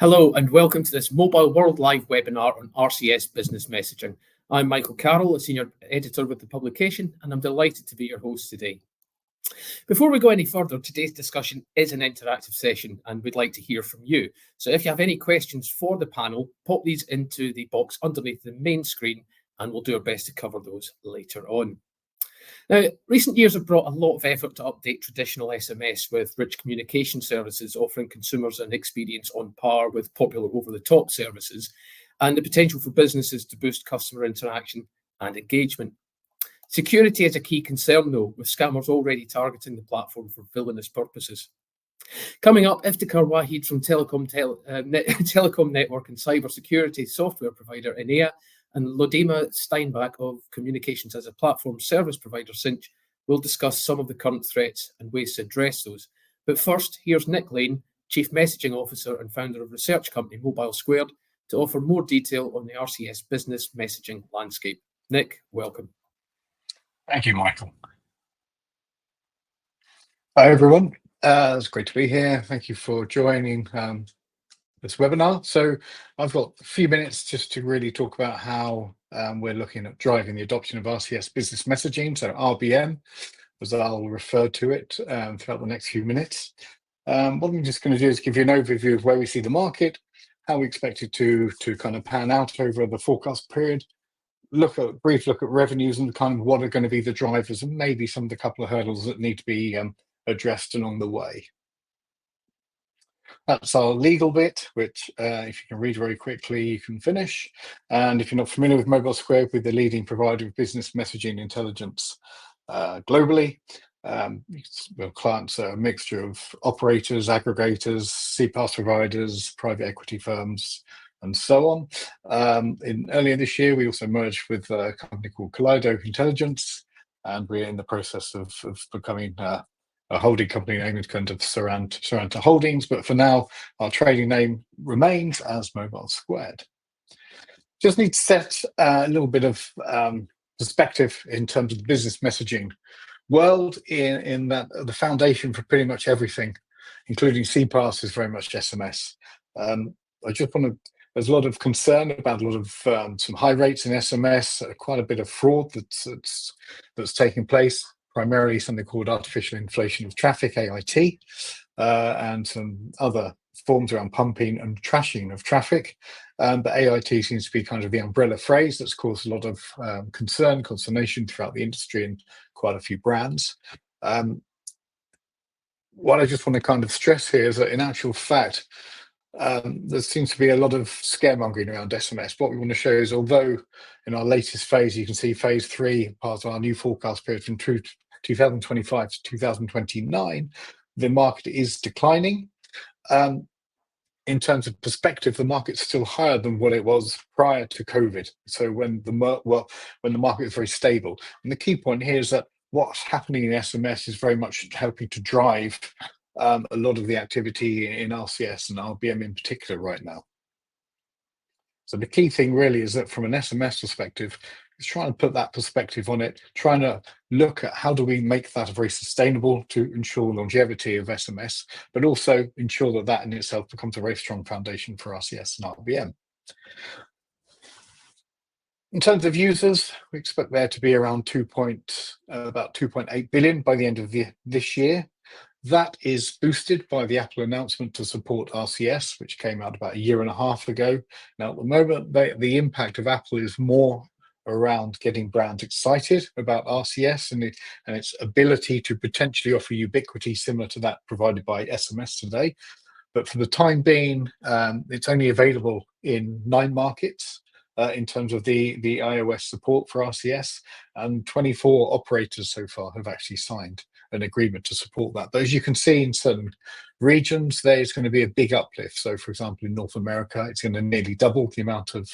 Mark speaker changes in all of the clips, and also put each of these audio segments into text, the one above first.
Speaker 1: Hello and welcome to this Mobile World Live webinar on RCS Business Messaging. I'm Michael Carroll, a Senior Editor with the publication, and I'm delighted to be your host today. Before we go any further, today's discussion is an interactive session and we'd like to hear from you. So if you have any questions for the panel, pop these into the box underneath the main screen and we'll do our best to cover those later on. Now, recent years have brought a lot of effort to update traditional SMS with rich communication services offering consumers an experience on par with popular over-the-top services and the potential for businesses to boost customer interaction and engagement. Security is a key concern, though, with scammers already targeting the platform for villainous purposes. Coming up, Iftikhar Wahid from telecom network and cybersecurity software provider Enea and Lodima Steinbach of communications as a platform service provider Cinch will discuss some of the current threats and ways to address those. But first, here's Nick Lane, Chief Messaging Officer and founder of research company Mobile Squared, to offer more detail on the RCS business messaging landscape. Nick, welcome.
Speaker 2: Thank you, Michael. Hi, everyone. It's great to be here. Thank you for joining this webinar. So I've got a few minutes just to really talk about how we're looking at driving the adoption of RCS Business Messaging, so RBM, as I'll refer to it throughout the next few minutes. What I'm just going to do is give you an overview of where we see the market, how we expect it to kind of pan out over the forecast period, brief look at revenues and kind of what are going to be the drivers and maybe some of the couple of hurdles that need to be addressed along the way. That's our legal bit, which if you can read very quickly, you can finish. And if you're not familiar with Mobile Squared, we're the leading provider of business messaging intelligence globally. Clients are a mixture of operators, aggregators, CPaaS providers, private equity firms, and so on. Earlier this year, we also merged with a company called Kaleido Intelligence, and we're in the process of becoming a holding company named kind of Saranta Holdings, but for now, our trading name remains as Mobile Squared. Just need to set a little bit of perspective in terms of the business messaging world, in that the foundation for pretty much everything, including CPaaS, is very much SMS. There's a lot of concern about a lot of some high rates in SMS, quite a bit of fraud that's taking place, primarily something called artificial inflation of traffic, AIT, and some other forms around pumping and trashing of traffic. But AIT seems to be kind of the umbrella phrase that's caused a lot of consternation throughout the industry and quite a few brands. What I just want to kind of stress here is that in actual fact, there seems to be a lot of scaremongering around SMS. What we want to show is, although in our latest phase, you can see phase 3, part of our new forecast period from 2025 to 2029, the market is declining. In terms of perspective, the market's still higher than what it was prior to COVID. So when the market is very stable. And the key point here is that what's happening in SMS is very much helping to drive a lot of the activity in RCS and RBM in particular right now. So the key thing really is that from an SMS perspective, is trying to put that perspective on it, trying to look at how do we make that very sustainable to ensure longevity of SMS, but also ensure that that in itself becomes a very strong foundation for RCS and RBM. In terms of users, we expect there to be around about 2.8 billion by the end of this year. That is boosted by the Apple announcement to support RCS, which came out about a year and a half ago. Now, at the moment, the impact of Apple is more around getting brands excited about RCS and its ability to potentially offer ubiquity similar to that provided by SMS today. But for the time being, it's only available in 9 markets in terms of the iOS support for RCS, and 24 operators so far have actually signed an agreement to support that. But as you can see, in certain regions, there's going to be a big uplift. So, for example, in North America, it's going to nearly double the amount of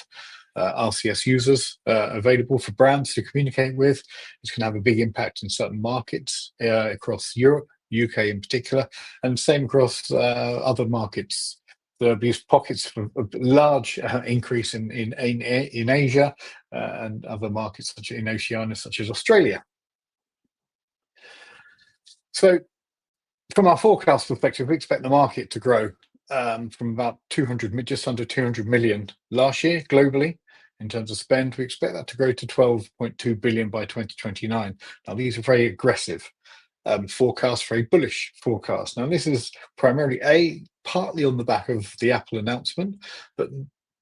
Speaker 2: RCS users available for brands to communicate with. It's going to have a big impact in certain markets across Europe, UK in particular, and same across other markets. There'll be pockets of large increase in Asia and other markets such in Oceania, such as Australia. So from our forecast perspective, we expect the market to grow from about just under 200 million last year globally in terms of spend. We expect that to grow to 12.2 billion by 2029. Now, these are very aggressive forecasts, very bullish forecasts. Now, this is primarily partly on the back of the Apple announcement, but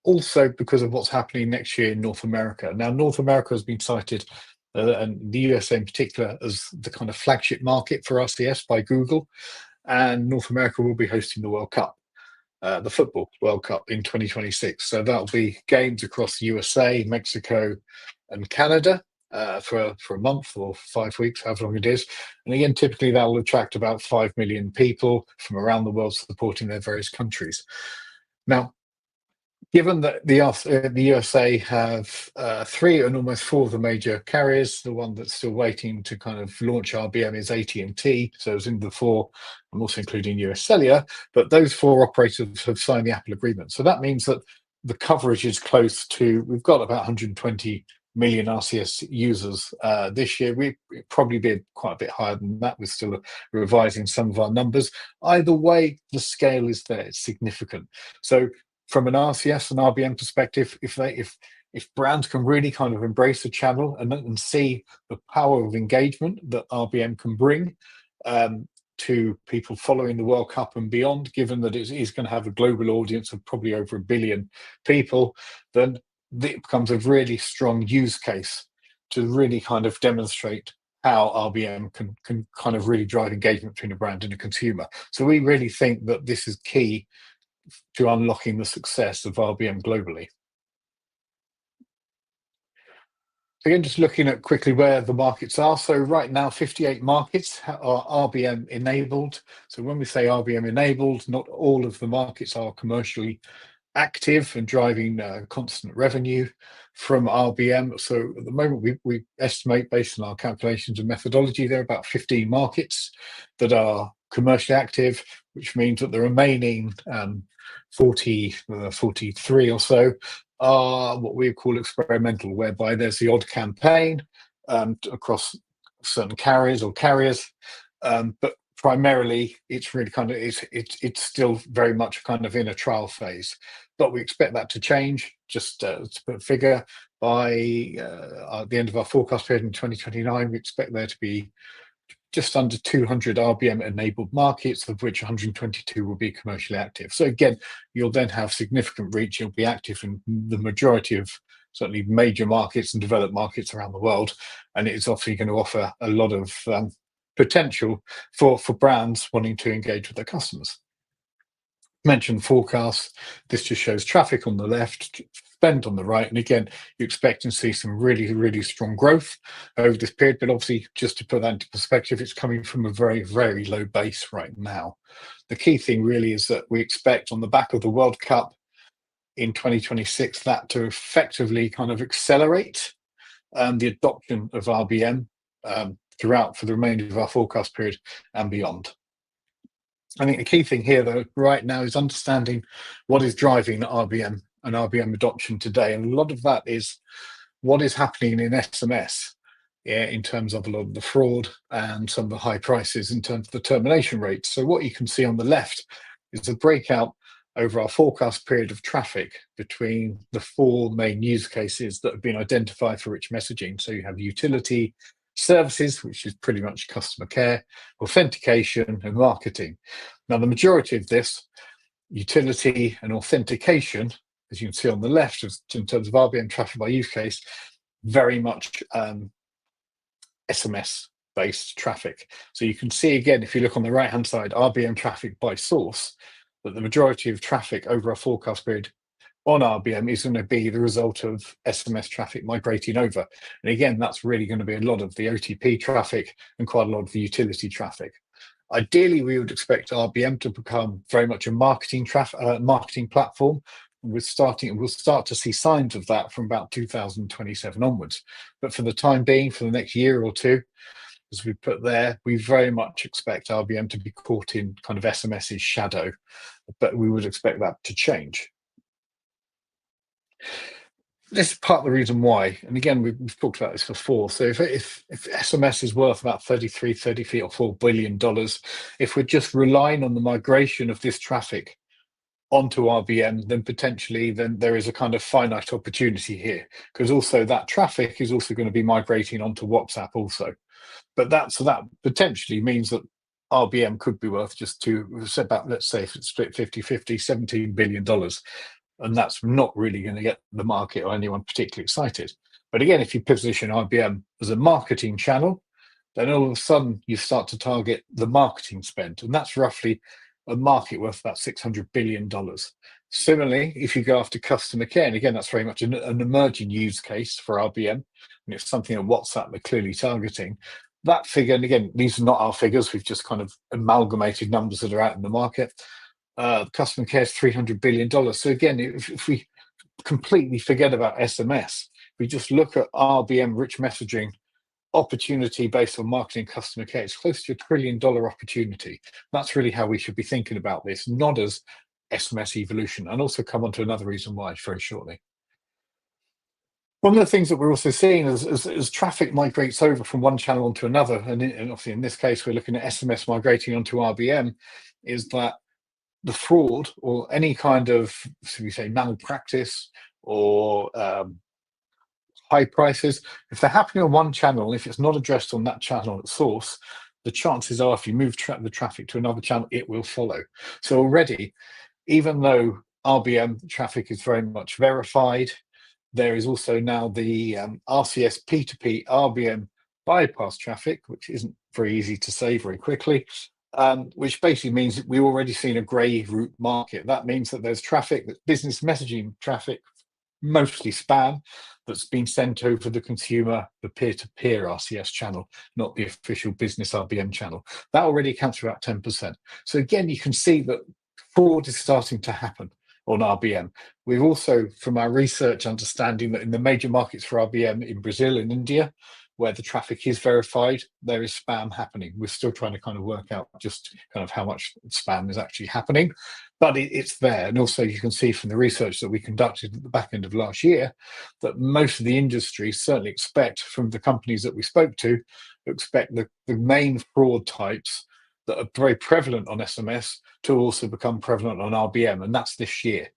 Speaker 2: also because of what's happening next year in North America. Now, North America has been cited, and the USA in particular, as the kind of flagship market for RCS by Google, and North America will be hosting the World Cup. The Football World Cup in 2026. So that'll be games across the USA, Mexico, and Canada for a month or 5 weeks, however long it is. And again, typically that will attract about 5 million people from around the world supporting their various countries. Now, given that the USA have 3 and almost 4 of the major carriers, the one that's still waiting to kind of launch RBM is AT&T. So it's in the 4, I'm also including US Cellular, but those 4 operators have signed the Apple agreement. So that means that the coverage is close to, we've got about 120 million RCS users this year. We'd probably be quite a bit higher than that. We're still revising some of our numbers. Either way, the scale is there, it's significant. So from an RCS and RBM perspective, if brands can really kind of embrace the channel and see the power of engagement that RBM can bring to people following the World Cup and beyond, given that it is going to have a global audience of probably over 1 billion people, then it becomes a really strong use case to really kind of demonstrate how RBM can kind of really drive engagement between a brand and a consumer. So we really think that this is key to unlocking the success of RBM globally. Again, just looking at quickly where the markets are. So right now, 58 markets are RBM enabled. So when we say RBM enabled, not all of the markets are commercially active and driving constant revenue from RBM. So at the moment, we estimate, based on our calculations and methodology, there are about 15 markets that are commercially active, which means that the remaining 43 or so are what we call experimental, whereby there's the odd campaign across certain carriers, but primarily it's really kind of it's still very much kind of in a trial phase. But we expect that to change. Just to put a figure, by the end of our forecast period in 2029, we expect there to be just under 200 RBM enabled markets, of which 122 will be commercially active. So again, you'll then have significant reach. You'll be active in the majority of certainly major markets and developed markets around the world, and it's obviously going to offer a lot of potential for brands wanting to engage with their customers. Mentioned forecasts. This just shows traffic on the left, spend on the right, and again, you expect to see some really strong growth over this period. But obviously, just to put that into perspective, it's coming from a very low base right now. The key thing really is that we expect, on the back of the World Cup in 2026, that to effectively kind of accelerate the adoption of RBM throughout for the remainder of our forecast period and beyond. I think the key thing here, though, right now, is understanding what is driving RBM and RBM adoption today. And a lot of that is what is happening in SMS in terms of a lot of the fraud and some of the high prices in terms of the termination rates. So what you can see on the left is a breakout over our forecast period of traffic between the 4 main use cases that have been identified for rich messaging. So you have utility, services, which is pretty much customer care, authentication, and marketing. Now, the majority of this, utility and authentication, as you can see on the left, in terms of RBM traffic by use case, very much SMS-based traffic. So you can see, again, if you look on the right-hand side, RBM traffic by source, that the majority of traffic over a forecast period on RBM is going to be the result of SMS traffic migrating over. And again, that's really going to be a lot of the OTP traffic and quite a lot of the utility traffic. Ideally, we would expect RBM to become very much a marketing platform. We'll start to see signs of that from about 2027 onwards. But for the time being, for the next year or two, as we put there, we very much expect RBM to be caught in kind of SMS's shadow, but we would expect that to change. This is part of the reason why, and again, we've talked about this before. So if SMS is worth about $34 billion, if we're just relying on the migration of this traffic onto RBM, then potentially there is a kind of finite opportunity here, because also that traffic is also going to be migrating onto WhatsApp also. But that potentially means that RBM could be worth just let's say if it's split 50-50, $17 billion. And that's not really going to get the market or anyone particularly excited. But again, if you position IBM as a marketing channel, then all of a sudden you start to target the marketing spend. And that's roughly a market worth about $600 billion. Similarly, if you go after customer care, and again, that's very much an emerging use case for RBM, and it's something that WhatsApp are clearly targeting. That figure, and again, these are not our figures, we've just kind of amalgamated numbers that are out in the market. Customer care is $300 billion. So again, if we completely forget about SMS, we just look at RBM rich messaging opportunity based on marketing customer care, it's close to $1 trillion opportunity. That's really how we should be thinking about this, not as SMS evolution, and also come on to another reason why very shortly. One of the things that we're also seeing as traffic migrates over from one channel onto another, and obviously in this case we're looking at SMS migrating onto RBM, is that the fraud or any kind of, should we say, malpractice or high prices, if they're happening on one channel, if it's not addressed on that channel at source, the chances are if you move the traffic to another channel, it will follow. So already, even though RBM traffic is very much verified, there is also now the RCS P2P RBM bypass traffic, which isn't very easy to say very quickly, which basically means that we've already seen a grey route market. That means that there's traffic, that's business messaging traffic, mostly spam, that's been sent over the consumer, the peer-to-peer RCS channel, not the official business RBM channel. That already accounts for about 10%. So again, you can see that fraud is starting to happen on RBM. We've also, from our research, understanding that in the major markets for RBM in Brazil and India, where the traffic is verified, there is spam happening. We're still trying to kind of work out just kind of how much spam is actually happening, but it's there. And also you can see from the research that we conducted at the back end of last year that most of the industry certainly expect, from the companies that we spoke to, expect the main fraud types that are very prevalent on SMS to also become prevalent on RBM, and that's this year.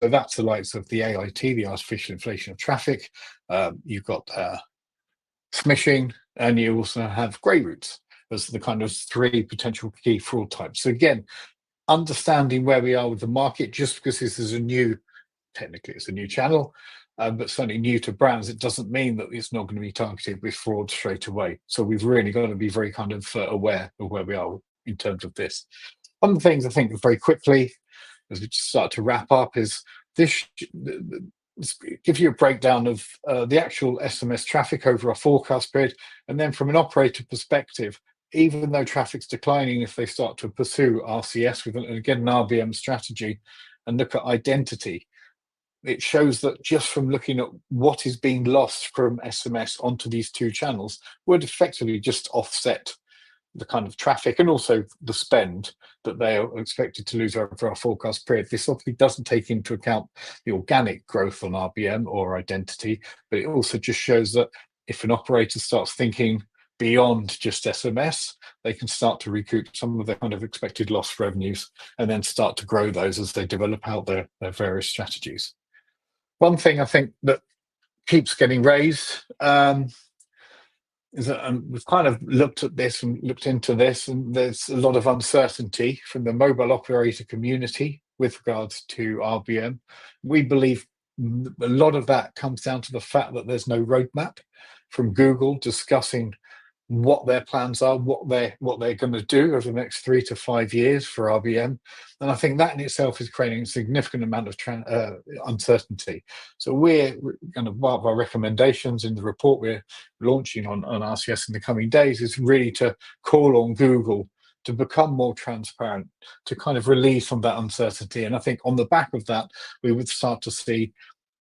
Speaker 2: So that's the likes of the AIT, the artificial inflation of traffic. You've got smishing, and you also have grey routes as the kind of three potential key fraud types. So again, understanding where we are with the market, just because this is technically it's a new channel, but certainly new to brands, it doesn't mean that it's not going to be targeted with fraud straight away. So we've really got to be very kind of aware of where we are in terms of this. One of the things I think very quickly, as we start to wrap up, is this gives you a breakdown of the actual SMS traffic over a forecast period, and then from an operator perspective, even though traffic's declining, if they start to pursue RCS with, again, an RBM strategy and look at identity, it shows that just from looking at what is being lost from SMS onto these two channels would effectively just offset the kind of traffic and also the spend that they are expected to lose over our forecast period. This obviously doesn't take into account the organic growth on RBM or identity, but it also just shows that if an operator starts thinking beyond just SMS, they can start to recoup some of their kind of expected lost revenues and then start to grow those as they develop out their various strategies. One thing I think that keeps getting raised is that we've kind of looked at this and looked into this, and there's a lot of uncertainty from the mobile operator community with regards to RBM. We believe a lot of that comes down to the fact that there's no roadmap from Google discussing what their plans are, what they're going to do over the next 3 to 5 years for RBM, and I think that in itself is creating a significant amount of uncertainty. So we're kind of, one of our recommendations in the report we're launching on RCS in the coming days is really to call on Google to become more transparent, to kind of relieve some of that uncertainty. And I think on the back of that, we would start to see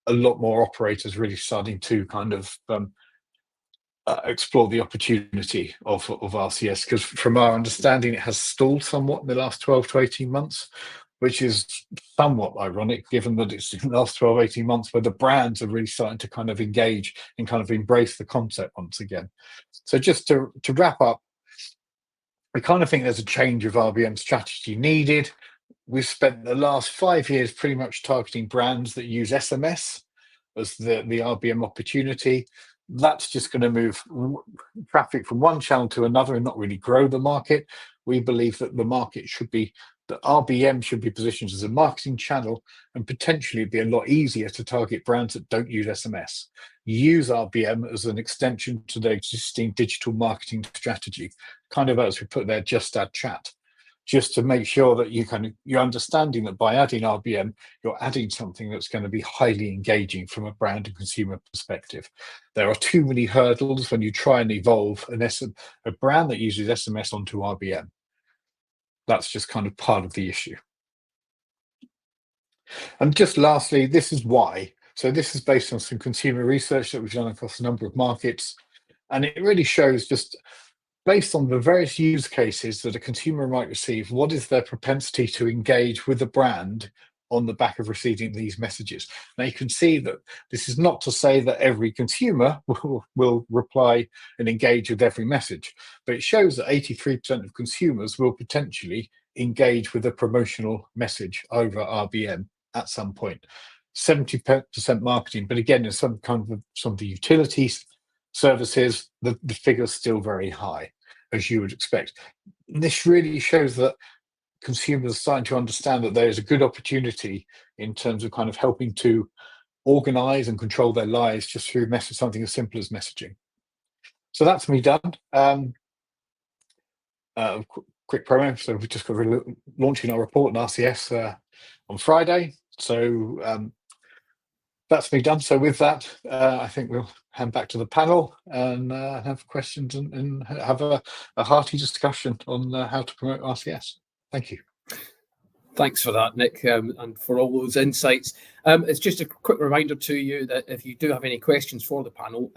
Speaker 2: a lot more operators really starting to kind of explore the opportunity of RCS, because from our understanding, it has stalled somewhat in the last 12 to 18 months, which is somewhat ironic given that it's in the last 12, 18 months where the brands are really starting to kind of engage and kind of embrace the concept once again. So just to wrap up, we kind of think there's a change of RBM strategy needed. we've spent the last 5 years pretty much targeting brands that use SMS as the RBM opportunity. That's just going to move traffic from one channel to another and not really grow the market. We believe that that RBM should be positioned as a marketing channel and potentially be a lot easier to target brands that don't use SMS. Use RBM as an extension to their existing digital marketing strategy, kind of as we put there, just add chat, just to make sure that you're understanding that by adding RBM, you're adding something that's going to be highly engaging from a brand and consumer perspective. There are too many hurdles when you try and evolve a brand that uses SMS onto RBM. That's just kind of part of the issue. And just lastly, this is why. So this is based on some consumer research that we've done across a number of markets. And it really shows, just based on the various use cases that a consumer might receive, what is their propensity to engage with a brand on the back of receiving these messages. Now you can see that this is not to say that every consumer will reply and engage with every message, but it shows that 83% of consumers will potentially engage with a promotional message over RBM at some point. 70% marketing, but again, in some of the utilities services, the figure's still very high, as you would expect. This really shows that consumers are starting to understand that there is a good opportunity in terms of kind of helping to organize and control their lives just through something as simple as messaging. So that's me done. Quick promo. So we've just got launching our report on RCS on Friday. So that's me done. So with that, I think we'll hand back to the panel and have questions and have a hearty discussion on how to promote RCS. Thank you.
Speaker 1: Thanks for that, Nick, and for all those insights. It's just a quick reminder to you that if you do have any questions for the panel,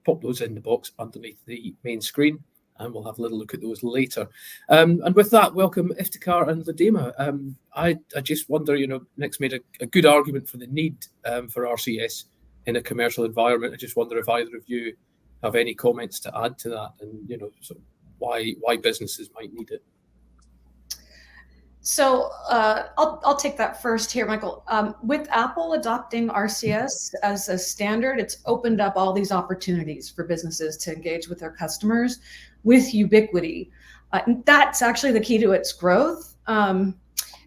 Speaker 1: pop those in the box underneath the main screen, and we'll have a little look at those later. And with that, welcome Iftikhar and Ladema. I just wonder, Nick's made a good argument for the need for RCS in a commercial environment. I just wonder if either of you have any comments to add to that, and sort of why businesses might need it.
Speaker 3: So I'll take that first here, Michael. With Apple adopting RCS as a standard, it's opened up all these opportunities for businesses to engage with their customers with ubiquity. And that's actually the key to its growth,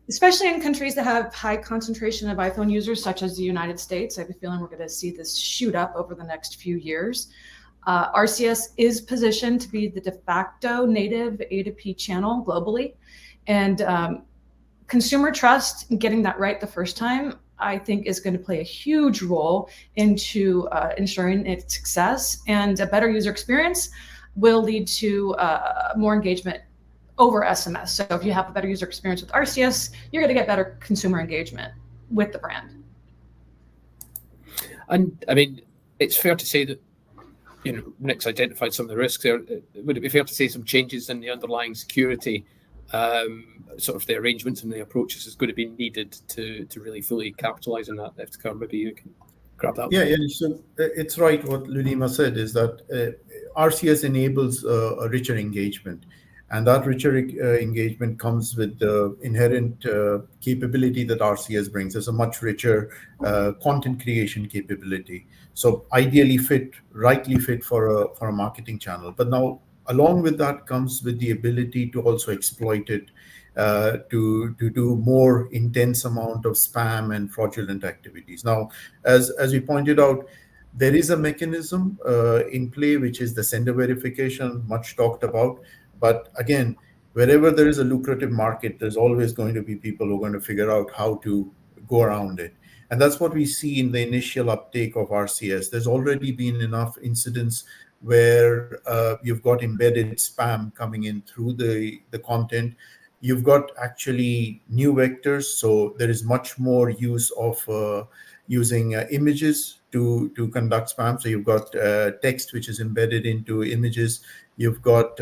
Speaker 3: especially in countries that have high concentration of iPhone users, such as the United States. I have a feeling we're going to see this shoot up over the next few years. RCS is positioned to be the de facto native A2P channel globally. And consumer trust and getting that right the first time, I think, is going to play a huge role into ensuring its success. And a better user experience will lead to more engagement over SMS. So if you have a better user experience with RCS, you're going to get better consumer engagement with the brand. And
Speaker 1: I mean, it's fair to say that Nick's identified some of the risks there. Would it be fair to say some changes in the underlying security, sort of the arrangements and the approaches is going to be needed to really fully capitalize on that? Iftikhar, maybe you can grab that.
Speaker 4: Yeah. So it's right what Ladema said is that RCS enables a richer engagement, and that richer engagement comes with the inherent capability that RCS brings. There's a much richer content creation capability. So ideally rightly fit for a marketing channel. But now, along with that comes with the ability to also exploit it to do more intense amount of spam and fraudulent activities. Now, as we pointed out, there is a mechanism in play, which is the sender verification, much talked about. But again, wherever there is a lucrative market, there's always going to be people who are going to figure out how to go around it. And that's what we see in the initial uptake of RCS. There's already been enough incidents where you've got embedded spam coming in through the content. You've got actually new vectors, so there is much more use of using images to conduct spam. So you've got text which is embedded into images. You've got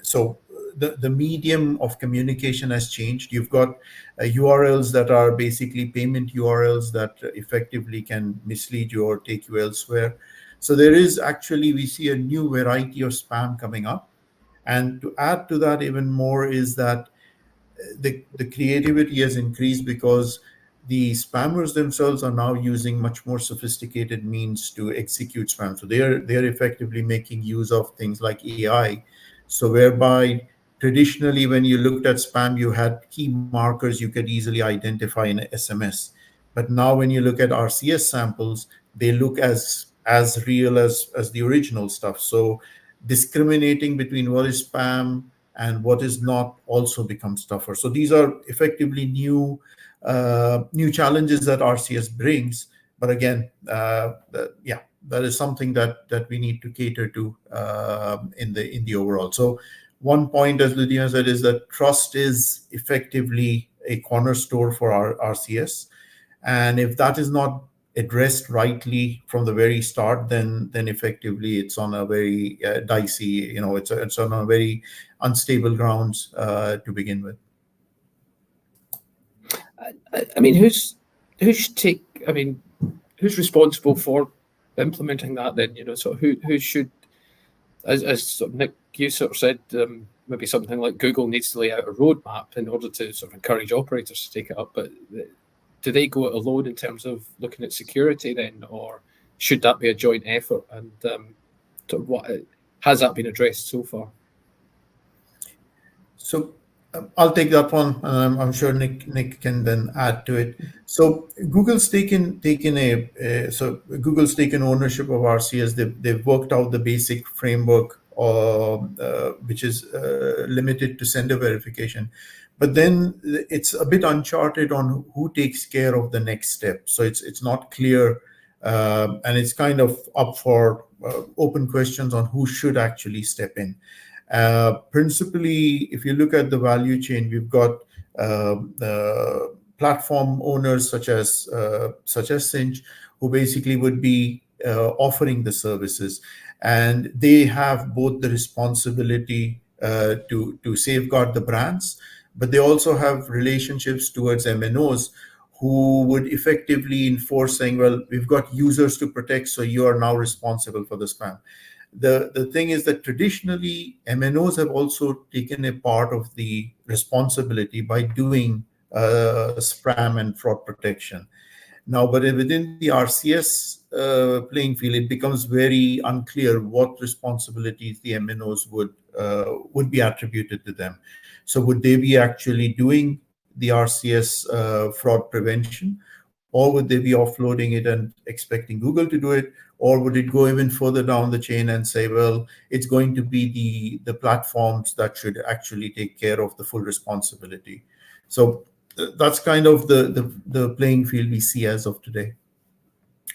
Speaker 4: so the medium of communication has changed. You've got URLs that are basically payment URLs that effectively can mislead you or take you elsewhere. So there is actually, we see a new variety of spam coming up. And to add to that even more is that the creativity has increased because the spammers themselves are now using much more sophisticated means to execute spam. So they're effectively making use of things like AI. So whereby traditionally when you looked at spam, you had key markers you could easily identify in an SMS. But now when you look at RCS samples, they look as real as the original stuff. So discriminating between what is spam and what is not also becomes tougher. So these are effectively new challenges that RCS brings. But again, that is something that we need to cater to in the overall. So one point, as Lydia said, is that trust is effectively a cornerstone for our RCS, and if that is not addressed rightly from the very start, then effectively it's on a very dicey, it's on a very unstable grounds to begin with.
Speaker 1: I mean, who's responsible for implementing that then? So who should, as sort of Nick, you sort of said, maybe something like Google needs to lay out a roadmap in order to sort of encourage operators to take it up, but do they go it alone in terms of looking at security then, or should that be a joint effort? And sort of what has that been addressed so far?
Speaker 4: So I'll take that one. I'm sure Nick can then add to it. So Google's taken ownership of RCS. They've worked out the basic framework, which is limited to sender verification. But then it's a bit uncharted on who takes care of the next step. So it's not clear, and it's kind of up for open questions on who should actually step in. Principally, if you look at the value chain, we've got platform owners such as Cinch, who basically would be offering the services, and they have both the responsibility to safeguard the brands, but they also have relationships towards MNOs who would effectively enforce, saying, well, we've got users to protect, so you are now responsible for the spam. The thing is that traditionally MNOs have also taken a part of the responsibility by doing spam and fraud protection. Now, but within the RCS playing field, it becomes very unclear what responsibilities the MNOs would be attributed to them. So would they be actually doing the RCS fraud prevention, or would they be offloading it and expecting Google to do it? Or would it go even further down the chain and say, well, it's going to be the platforms that should actually take care of the full responsibility? So that's kind of the playing field we see as of today.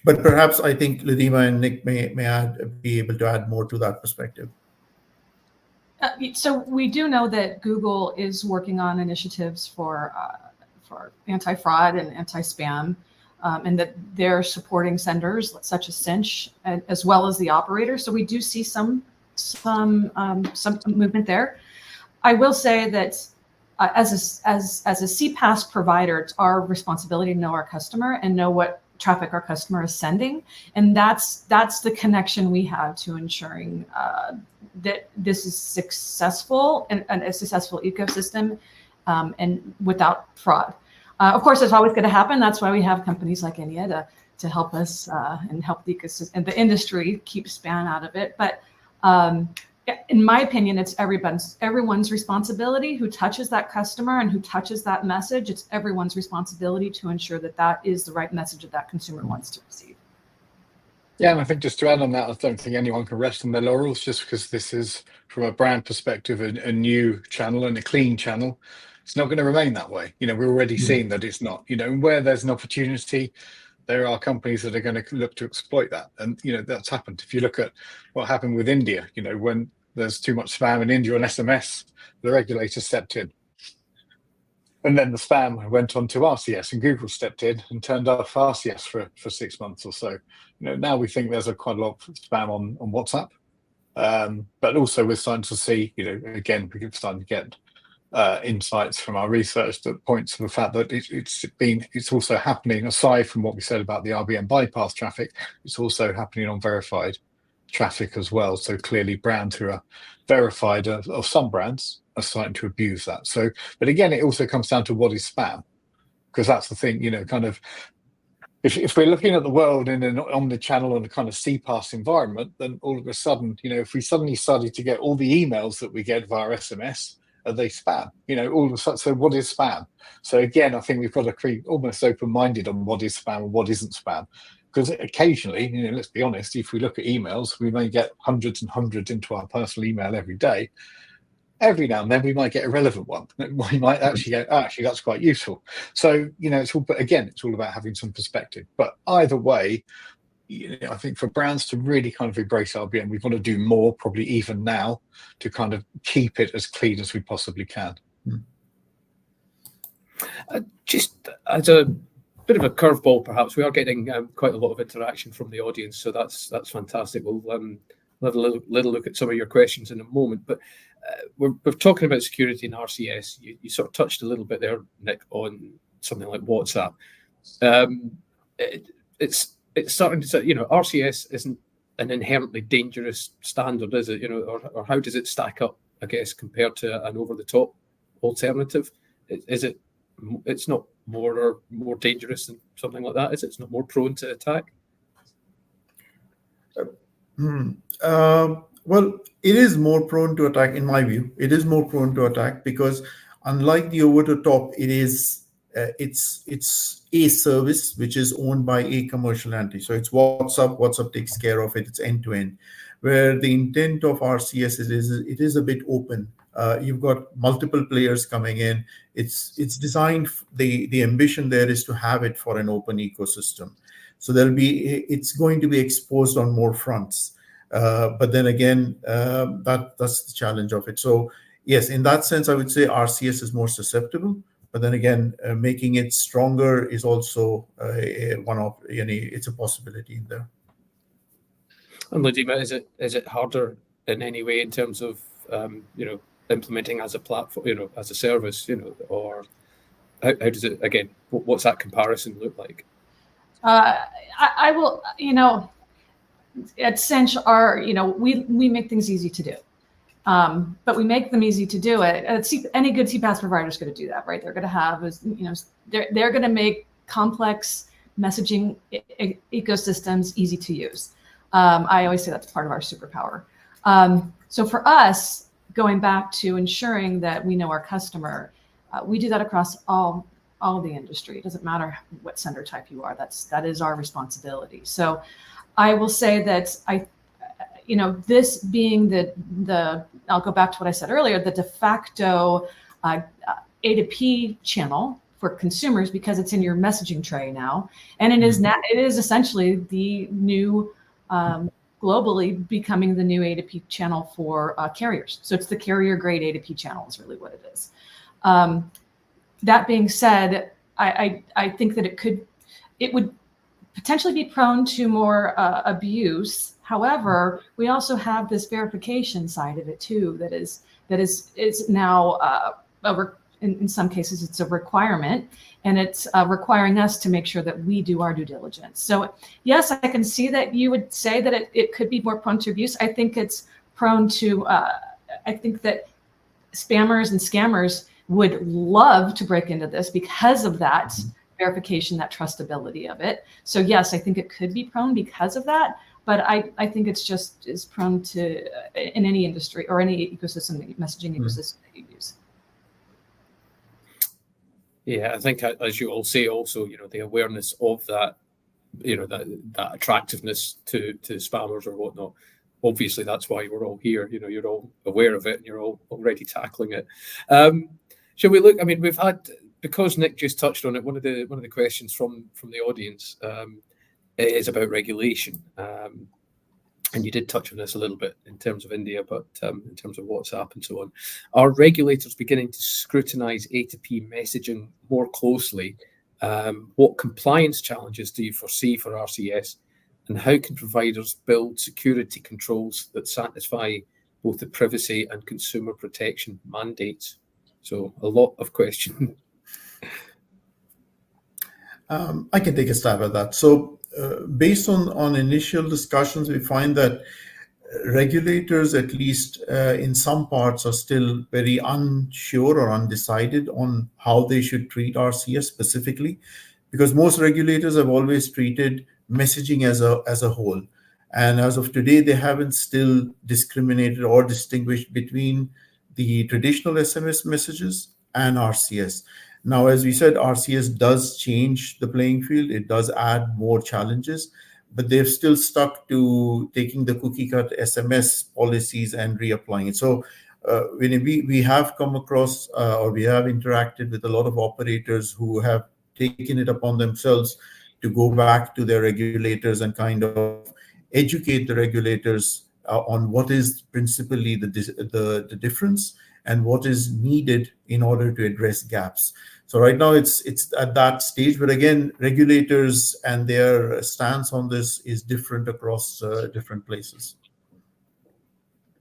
Speaker 4: But perhaps I think Ludima and Nick may be able to add more to that perspective.
Speaker 3: So we do know that Google is working on initiatives for anti-fraud and anti-spam, and that they're supporting senders such as Cinch as well as the operators. So we do see some movement there. I will say that as a CPaaS provider, it's our responsibility to know our customer and know what traffic our customer is sending, and that's the connection we have to ensuring that this is successful and a successful ecosystem, and without fraud. Of course, it's always going to happen. That's why we have companies like Enea to help us and help the ecosystem and the industry keep spam out of it. But in my opinion, it's everyone's responsibility who touches that customer and who touches that message. It's everyone's responsibility to ensure that that is the right message that consumer wants to receive.
Speaker 2: Yeah, and I think just to add on that, I don't think anyone can rest on their laurels just because this is, from a brand perspective, a new channel and a clean channel. It's not going to remain that way. We're already seeing that it's not. Where there's an opportunity, there are companies that are going to look to exploit that, and that's happened. If you look at what happened with India, when there's too much spam in India on SMS, the regulator stepped in, and then the spam went on to RCS, and Google stepped in and turned off RCS for 6 months or so. Now we think there's quite a lot of spam on WhatsApp, but also we're starting to see, again, we're starting to get insights from our research that points to the fact that it's also happening, aside from what we said about the RBM bypass traffic, it's also happening on verified traffic as well. So clearly brands who are verified of some brands are starting to abuse that. So, but again, it also comes down to what is spam, because that's the thing, kind of, if we're looking at the world in an omnichannel and a kind of CPaaS environment, then all of a sudden, if we suddenly started to get all the emails that we get via SMS, are they spam? All of a sudden, so what is spam? So again, I think we've got to be almost open-minded on what is spam and what isn't spam. Because occasionally, let's be honest, if we look at emails, we may get hundreds and hundreds into our personal email every day. Every now and then we might get a relevant one. We might actually go, actually, that's quite useful. So, it's all, but again, it's all about having some perspective. But either way, I think for brands to really kind of embrace RBM, we've got to do more, probably even now, to kind of keep it as clean as we possibly can.
Speaker 1: Just as a bit of a curveball, perhaps, we are getting quite a lot of interaction from the audience, so that's fantastic. We'll have a little look at some of your questions in a moment, but we're talking about security and RCS. You sort of touched a little bit there, Nick, on something like WhatsApp. It's starting to say, RCS isn't an inherently dangerous standard, is it? Or how does it stack up, I guess, compared to an over-the-top alternative? Is it? It's not more dangerous than something like that, is it? It's not more prone to attack?
Speaker 4: Well, it is more prone to attack, in my view. It is more prone to attack because, unlike the over-the-top, it's a service which is owned by a commercial entity. So it's WhatsApp. WhatsApp takes care of it. It's end-to-end. Where the intent of RCS is it is a bit open. You've got multiple players coming in. It's designed. The ambition there is to have it for an open ecosystem. So it's going to be exposed on more fronts. But then again, that's the challenge of it. So yes, in that sense, I would say RCS is more susceptible. But then again, making it stronger is also it's a possibility in there.
Speaker 1: And Ludima, is it harder in any way in terms of implementing as a platform, as a service, or how does it, again, what's that comparison look like?
Speaker 3: I will, at Cinch, we make things easy to do, but we make them easy to do it. Any good CPaaS provider is going to do that, right? They're going to have, they're going to make complex messaging ecosystems easy to use. I always say that's part of our superpower. So for us, going back to ensuring that we know our customer, we do that across all of the industry. It doesn't matter what sender type you are. That is our responsibility. So I will say that this being I'll go back to what I said earlier, the de facto A2P channel for consumers, because it's in your messaging tray now, and it is essentially the new globally becoming the new A2P channel for carriers. So it's the carrier grade A2P channel is really what it is. That being said, I think that it would potentially be prone to more abuse. However, we also have this verification side of it too. That is now in some cases it's a requirement, and it's requiring us to make sure that we do our due diligence. So yes, I can see that you would say that it could be more prone to abuse. I think it's prone to. I think that spammers and scammers would love to break into this because of that verification, that trustability of it. So yes, I think it could be prone because of that, but I think it's just as prone to in any industry or any ecosystem, messaging ecosystem that you use.
Speaker 1: Yeah, I think as you all say, also, the awareness of that, that attractiveness to spammers or whatnot. Obviously, that's why we're all here. You're all aware of it and you're all already tackling it. Shall we look? I mean, we've had, because Nick just touched on it, one of the questions from the audience is about regulation. And you did touch on this a little bit in terms of India, but in terms of WhatsApp and so on. Are regulators beginning to scrutinize A2P messaging more closely? What compliance challenges do you foresee for RCS? And how can providers build security controls that satisfy both the privacy and consumer protection mandates? So a lot of questions.
Speaker 4: I can take a stab at that. So based on initial discussions, we find that regulators, at least in some parts, are still very unsure or undecided on how they should treat RCS specifically, because most regulators have always treated messaging as a whole. And as of today, they haven't still discriminated or distinguished between the traditional SMS messages and RCS. Now, as we said, RCS does change the playing field. It does add more challenges, but they've still stuck to taking the cookie cut SMS policies and reapplying it. So when we have come across or we have interacted with a lot of operators who have taken it upon themselves to go back to their regulators and kind of educate the regulators on what is principally the difference and what is needed in order to address gaps. So right now it's at that stage, but again, regulators and their stance on this is different across different places.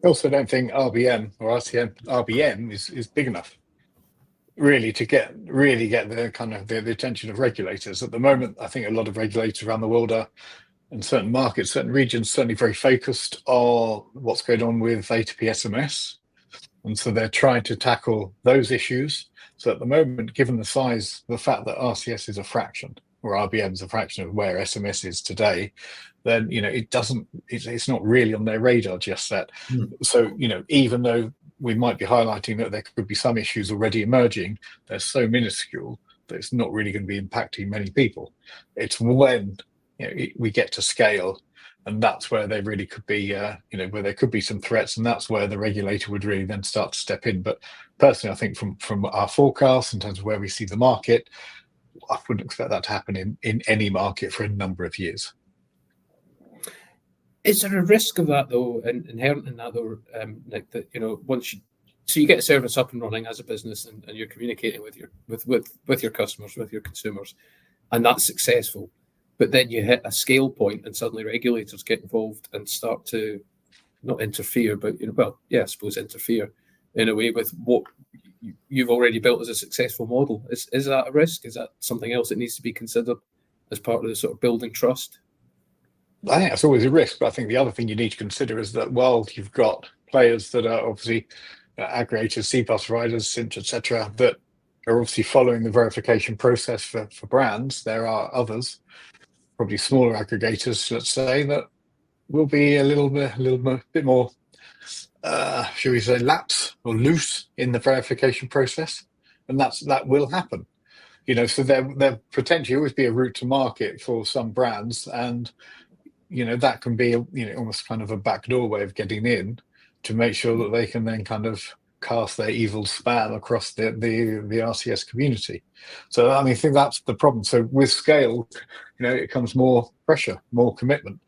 Speaker 2: I also don't think RBM or RBM is big enough really to get the kind of the attention of regulators. At the moment, I think a lot of regulators around the world are, in certain markets, certain regions, certainly very focused on what's going on with A2P SMS. And so they're trying to tackle those issues. So at the moment, given the size, the fact that RCS is a fraction, or RBM is a fraction of where SMS is today, then, it's not really on their radar just yet. So, even though we might be highlighting that there could be some issues already emerging, they're so minuscule that it's not really going to be impacting many people. It's when we get to scale, and that's where they really could be, where there could be some threats, and that's where the regulator would really then start to step in. But personally, I think from our forecast in terms of where we see the market, I wouldn't expect that to happen in any market for a number of years.
Speaker 1: Is there a risk of that though, inherent in that though, Nick, that once you get a service up and running as a business and you're communicating with your customers, with your consumers, and that's successful, but then you hit a scale point and suddenly regulators get involved and start to not interfere, but I suppose interfere in a way with what you've already built as a successful model. Is that a risk? Is that something else that needs to be considered as part of the sort of building trust?
Speaker 2: I think that's always a risk, but I think the other thing you need to consider is that while you've got players that are obviously aggregators, CPaaS providers, Cinch, etc., that are obviously following the verification process for brands, there are others, probably smaller aggregators, let's say, that will be a little bit more, shall we say, lax or loose in the verification process, and that will happen. So there potentially always be a route to market for some brands, and that can be almost kind of a backdoor way of getting in to make sure that they can then kind of cast their evil spam across the RCS community. So I think that's the problem. So with scale, it comes more pressure, more commitment,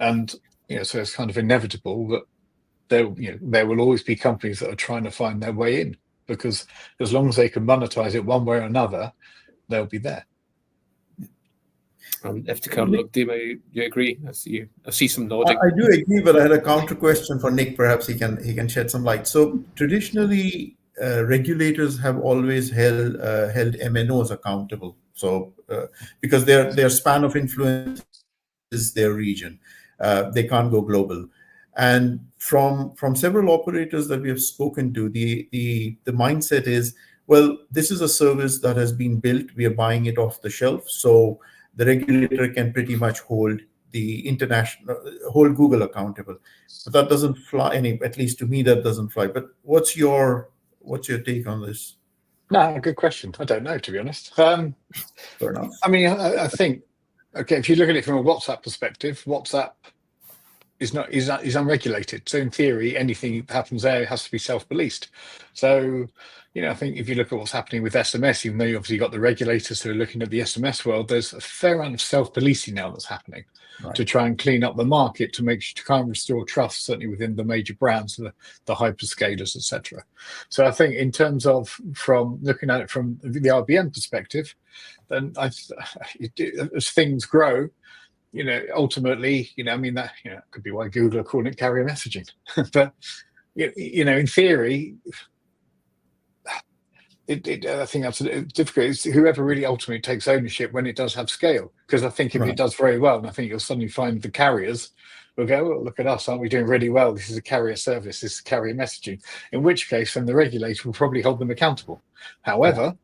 Speaker 2: and so it's kind of inevitable that there will always be companies that are trying to find their way in, because as long as they can monetize it one way or another, they'll be there.
Speaker 1: Look, Dima, you agree? I see some nodding.
Speaker 4: I do agree, but I had a counter question for Nick. Perhaps he can shed some light. So traditionally, regulators have always held MNOs accountable. So because their span of influence is their region, they can't go global. And from several operators that we have spoken to, the mindset is, well, this is a service that has been built. We are buying it off the shelf, so the regulator can pretty much hold Google accountable. But that doesn't fly. At least to me, that doesn't fly. But what's your take on this?
Speaker 2: No, good question. I don't know, to be honest.
Speaker 4: Fair enough.
Speaker 2: I think, okay, if you look at it from a WhatsApp perspective, WhatsApp is unregulated. So in theory, anything that happens there has to be self-policed. So, I think if you look at what's happening with SMS, even though you obviously got the regulators who are looking at the SMS world, there's a fair amount of self-policing now that's happening to try and clean up the market to try and restore trust, certainly within the major brands, the hyperscalers, etc. So I think in terms of from looking at it from the RBM perspective, then as things grow, ultimately, that could be why Google are calling it carrier messaging. But in theory, I think that's difficult. It's whoever really ultimately takes ownership when it does have scale. Because I think if it does very well, and I think you'll suddenly find the carriers will go, oh, look at us, aren't we doing really well? This is a carrier service, this is carrier messaging. In which case, then the regulator will probably hold them accountable. However,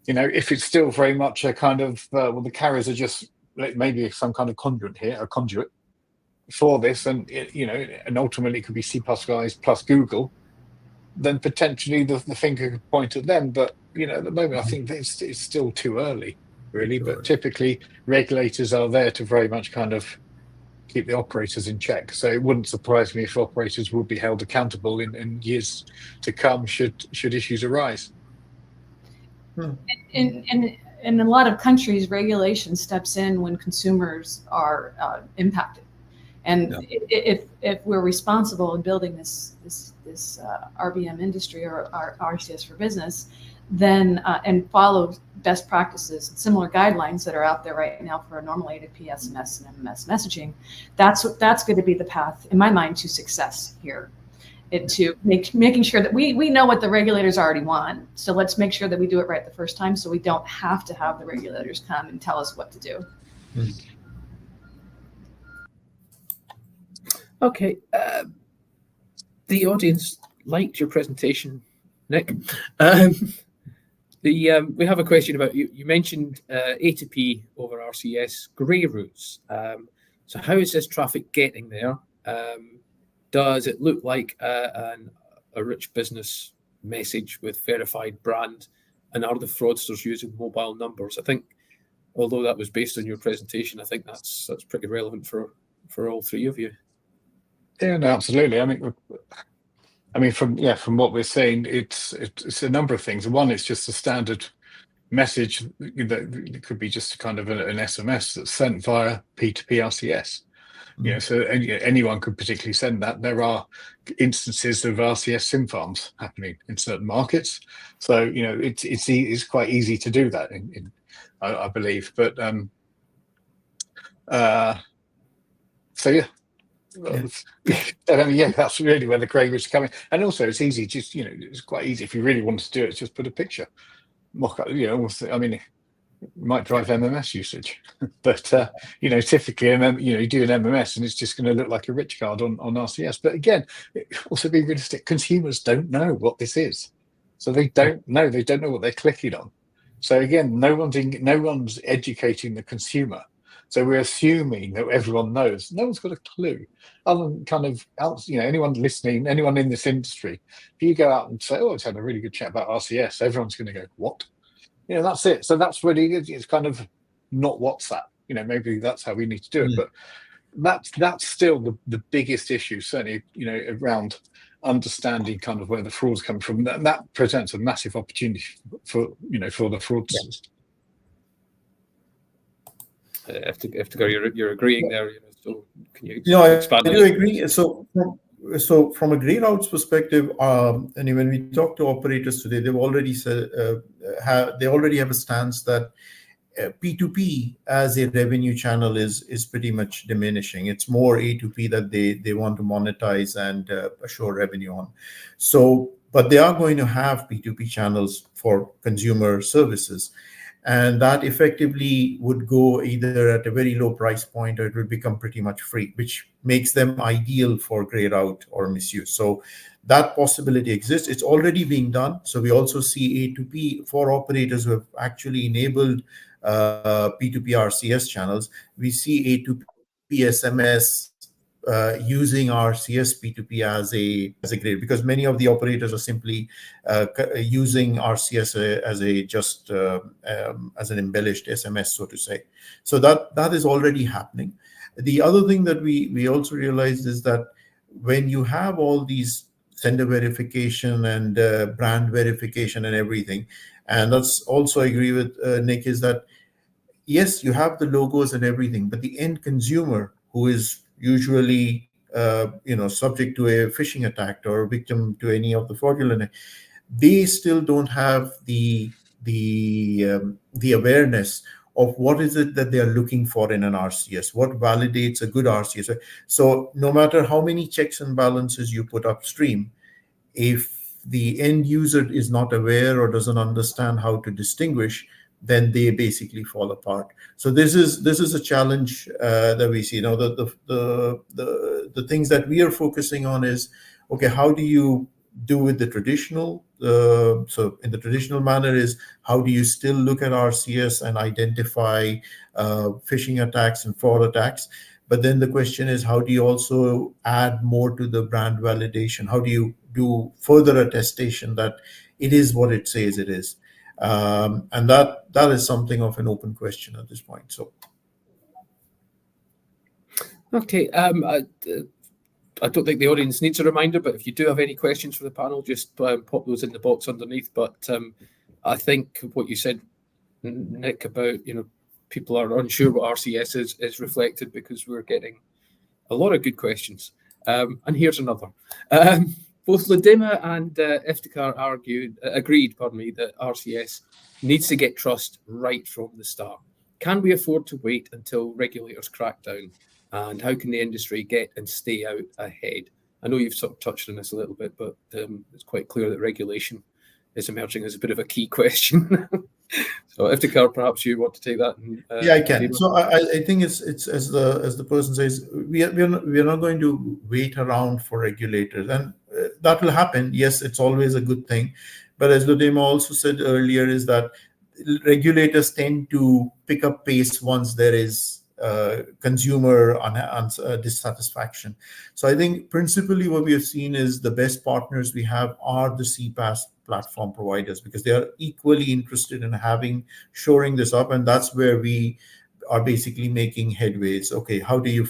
Speaker 2: if it's still very much a kind of, well, the carriers are just maybe some kind of conduit for this, and and ultimately it could be CPaaS guys plus Google, then potentially the finger could point at them. But at the moment, I think it's still too early, really. But typically, regulators are there to very much kind of keep the operators in check. So it wouldn't surprise me if operators would be held accountable in years to come should issues arise.
Speaker 3: In a lot of countries, regulation steps in when consumers are impacted. And if we're responsible in building this RBM industry or our RCS for business, then and follow best practices and similar guidelines that are out there right now for a normal A2P, SMS, and MMS messaging, that's going to be the path, in my mind, to success here. To making sure that we know what the regulators already want. So let's make sure that we do it right the first time, so we don't have to have the regulators come and tell us what to do.
Speaker 1: Okay, the audience liked your presentation, Nick. We have a question about you mentioned A2P over RCS grey routes. So how is this traffic getting there? Does it look like a rich business message with verified brand? And are the fraudsters using mobile numbers? I think, although that was based on your presentation, I think that's pretty relevant for all three of you.
Speaker 2: Yeah, no, absolutely. I mean, from what we're saying, it's a number of things. One, it's just a standard message that could be just kind of an SMS that's sent via P2P RCS. So anyone could particularly send that. There are instances of RCS SIM farms happening in certain markets, so it's quite easy to do that. I believe, but so yeah. That's really where the grey is coming. And also, it's easy. Just it's quite easy if you really want to do it. Just put a picture, mock up. I mean, it might drive MMS usage, but typically, you do an MMS and it's just going to look like a rich card on RCS. But again, also be realistic. Consumers don't know what this is, so they don't know. They don't know what they're clicking on. So again, no one's educating the consumer. So we're assuming that everyone knows. No one's got a clue, other than kind of anyone listening, anyone in this industry. If you go out and say, "Oh, let's have a really good chat about RCS," everyone's going to go, "What?" That's it. So that's really it's kind of not WhatsApp. Maybe that's how we need to do it. But that's still the biggest issue, certainly. Around understanding kind of where the fraud's coming from. That presents a massive opportunity for the fraudsters.
Speaker 1: You're agreeing there. So can you expand?
Speaker 4: I do agree. So from a grey routes perspective, and when we talk to operators today, they've already said they already have a stance that P2P as a revenue channel is pretty much diminishing. It's more A2P that they want to monetize and assure revenue on. So, but they are going to have P2P channels for consumer services. And that effectively would go either at a very low price point or it would become pretty much free, which makes them ideal for grey route or misuse. So that possibility exists. It's already being done. So we also see A2P for operators who have actually enabled P2P RCS channels. We see A2P SMS using RCS P2P as a grade, because many of the operators are simply using RCS as an embellished SMS, so to say. So that is already happening. The other thing that we also realized is that when you have all these sender verification and brand verification and everything, and that's also I agree with Nick, is that yes, you have the logos and everything, but the end consumer, who is usually subject to a phishing attack or victim to any of the fraudulent, they still don't have the awareness of what is it that they are looking for in an RCS, what validates a good RCS. So no matter how many checks and balances you put upstream, if the end user is not aware or doesn't understand how to distinguish, then they basically fall apart. So this is a challenge that we see. You know, the things that we are focusing on is, okay, how do you do with the traditional? So in the traditional manner is, how do you still look at RCS and identify phishing attacks and fraud attacks? But then the question is, how do you also add more to the brand validation? How do you do further attestation that it is what it says it is? And that is something of an open question at this point. So,
Speaker 1: okay. I don't think the audience needs a reminder, but if you do have any questions for the panel, just pop those in the box underneath. But I think what you said, Nick, about, you know, people are unsure what RCS is reflected, because we're getting a lot of good questions. And here's another. Both Ladima and Iftikhar agreed, that RCS needs to get trust right from the start. Can we afford to wait until regulators crack down? And how can the industry get and stay out ahead? I know you've sort of touched on this a little bit, but it's quite clear that regulation is emerging as a bit of a key question. So, Iftikhar, perhaps you want to take that?
Speaker 4: Yeah, I can. So I think it's as the person says, we are not going to wait around for regulators, and that will happen. Yes, it's always a good thing, but as Ladima also said earlier, is that regulators tend to pick up pace once there is consumer dissatisfaction. So I think principally what we have seen is the best partners we have are the CPaaS platform providers, because they are equally interested in shoring this up, and that's where we are basically making headways. Okay, how do you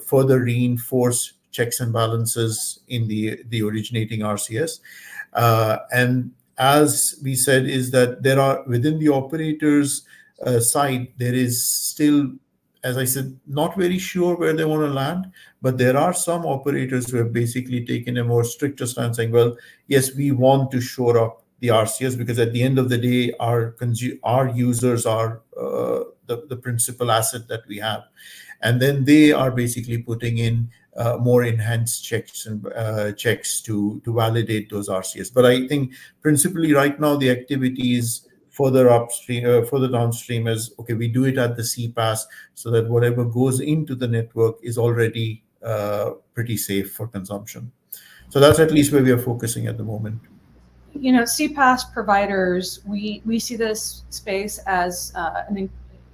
Speaker 4: further reinforce checks and balances in the originating RCS? And as we said, is that there are, within the operators side, there is still, as I said, not very sure where they want to land, but there are some operators who have basically taken a more stricter stance, saying, well, yes, we want to shore up the RCS, because at the end of the day, our users are the principal asset that we have. And then they are basically putting in more enhanced checks and checks to validate those RCS. But I think principally right now, the activity is further downstream is, okay, we do it at the CPaaS, so that whatever goes into the network is already pretty safe for consumption. So that's at least where we are focusing at the moment.
Speaker 3: You know, CPaaS providers, we see this space as an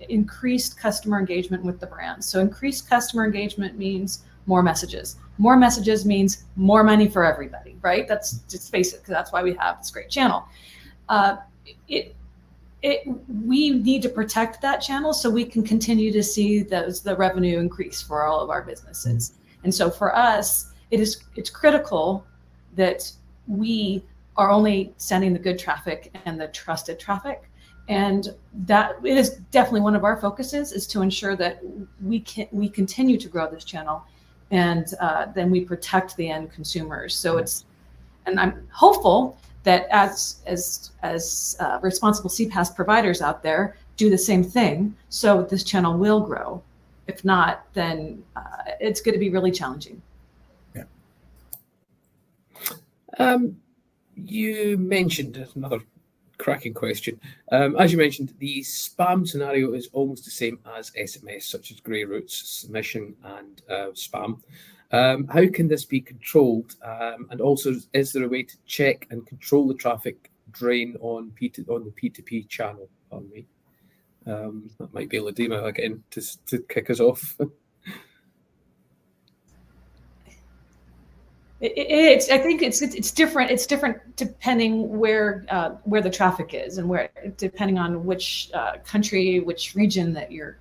Speaker 3: increased customer engagement with the brand. So increased customer engagement means more messages. More messages means more money for everybody, right? That's, just face it, because that's why we have this great channel. We need to protect that channel so we can continue to see the revenue increase for all of our businesses. And so for us, it's critical that we are only sending the good traffic and the trusted traffic. And that it is definitely one of our focuses, is to ensure that we continue to grow this channel, and then we protect the end consumers. So and I'm hopeful that as responsible CPaaS providers out there do the same thing, so this channel will grow. If not, then it's going to be really challenging.
Speaker 4: Yeah.
Speaker 1: You mentioned another cracking question. As you mentioned, the spam scenario is almost the same as SMS, such as grey routes, submission, and spam. How can this be controlled? And also, is there a way to check and control the traffic drain on the P2P channel? Pardon me. That might be Ladima again to kick us off.
Speaker 3: I think it's different. It's different depending where the traffic is, and depending on which country, which region that you're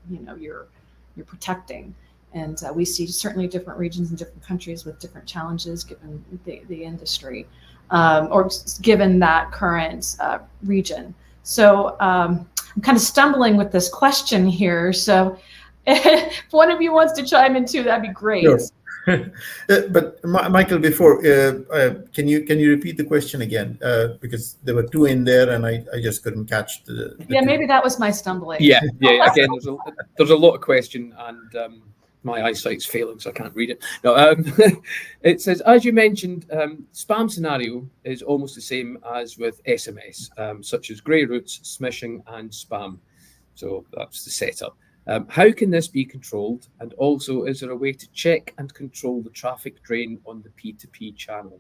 Speaker 3: protecting. And we see certainly different regions and different countries with different challenges given the industry, or given that current region. So I'm kind of stumbling with this question here. So if one of you wants to chime in too, that'd be great.
Speaker 4: Sure. But Michael, before can you repeat the question again, because there were two in there and I just couldn't catch the
Speaker 3: yeah,
Speaker 4: two.
Speaker 3: maybe that was my stumbling.
Speaker 1: Yeah. Again, there's a lot of question, and my eyesight's failing, so I can't read it. No, it says, as you mentioned, spam scenario is almost the same as with SMS, such as grey routes, smishing, and spam. So that's the setup. How can this be controlled? And also, is there a way to check and control the traffic drain on the P2P channel?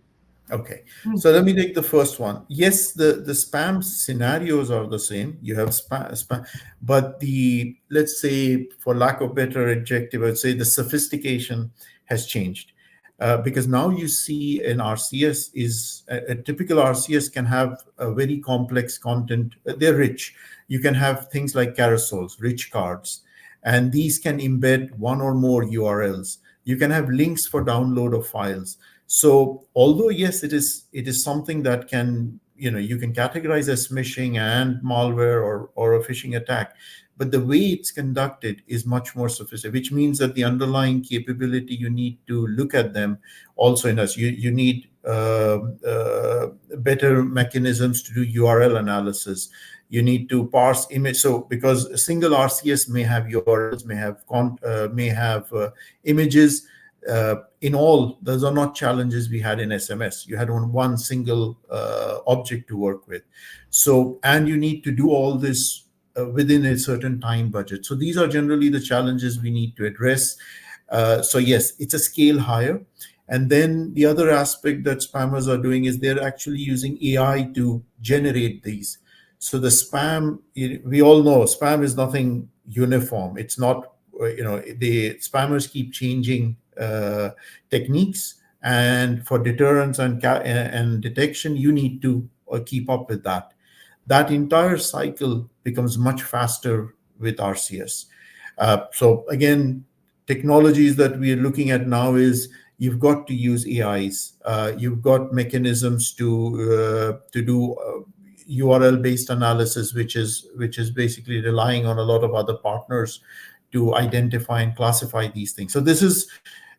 Speaker 4: Okay, so let me take the first one. Yes, the spam scenarios are the same. You have spam, but let's say, for lack of better adjective, I'd say the sophistication has changed. Because now you see an RCS is a typical RCS can have a very complex content. They're rich. You can have things like carousels, rich cards, and these can embed one or more URLs. You can have links for download of files. So although, yes, it is something that can, you can categorize as smishing and malware or a phishing attack, but the way it's conducted is much more sophisticated, which means that the underlying capability, you need to look at them also in us. You need better mechanisms to do URL analysis. You need to parse image. So because a single RCS may have URLs, may have images. In all, those are not challenges we had in SMS. You had one single object to work with. So, and you need to do all this within a certain time budget. So these are generally the challenges we need to address. So yes, it's a scale higher. And then the other aspect that spammers are doing is they're actually using AI to generate these. So the spam, we all know spam is nothing uniform. It's not, the spammers keep changing techniques, and for deterrence and detection, you need to keep up with that. That entire cycle becomes much faster with RCS. So again, technologies that we are looking at now is you've got to use AIs. You've got mechanisms to do URL-based analysis, which is basically relying on a lot of other partners to identify and classify these things. So this is